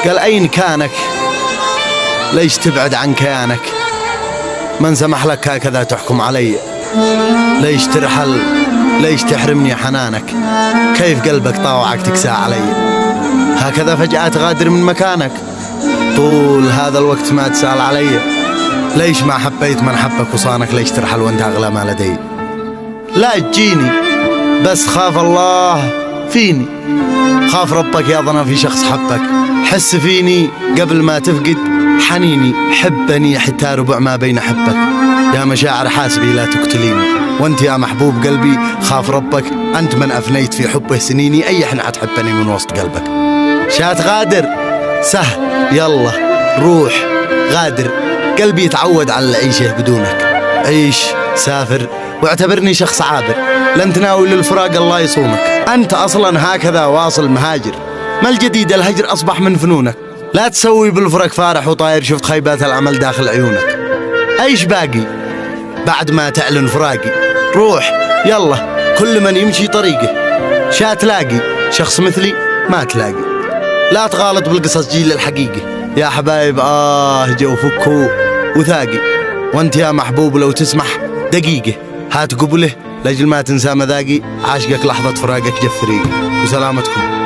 قال أين كانك؟ ليش تبعد عن كيانك؟ من سمح لك هكذا تحكم علي؟ ليش ترحل؟ ليش تحرمني حنانك؟ كيف قلبك طاوعك تكسى علي؟ هكذا فجأة تغادر من مكانك؟ طول هذا الوقت ما تسأل علي؟ ليش ما حبيت من حبك وصانك؟ ليش ترحل وانت أغلى ما لدي؟ لا تجيني بس خاف الله فيني، خاف ربك يا ظنا في شخص حبك. حس فيني قبل ما تفقد حنيني، حبني حتى ربع ما بين حبك. يا مشاعر حاسبي لا تقتليني، وانت يا محبوب قلبي خاف ربك. انت من افنيت في حبه سنيني، اي حن حتحبني من وسط قلبك. شات غادر سهل يلا روح غادر، قلبي يتعود على العيشه بدونك. عيش سافر واعتبرني شخص عابر، لن تناول الفراق الله يصونك. أنت أصلا هكذا واصل مهاجر، ما الجديد الهجر أصبح من فنونك. لا تسوي بالفرق فارح وطاير، شفت خيبات العمل داخل عيونك. أيش باقي بعد ما تعلن فراقي؟ روح يلا كل من يمشي طريقه، شا تلاقي شخص مثلي ما تلاقي. لا تغالط بالقصص جيل الحقيقة يا حبايب، جو فكوا وثاقي. وانت يا محبوب لو تسمح دقيقة هات قبله لأجل ما تنسى مذاقي. عاشقك لحظة فراقك جف فريقي، وسلامتكم.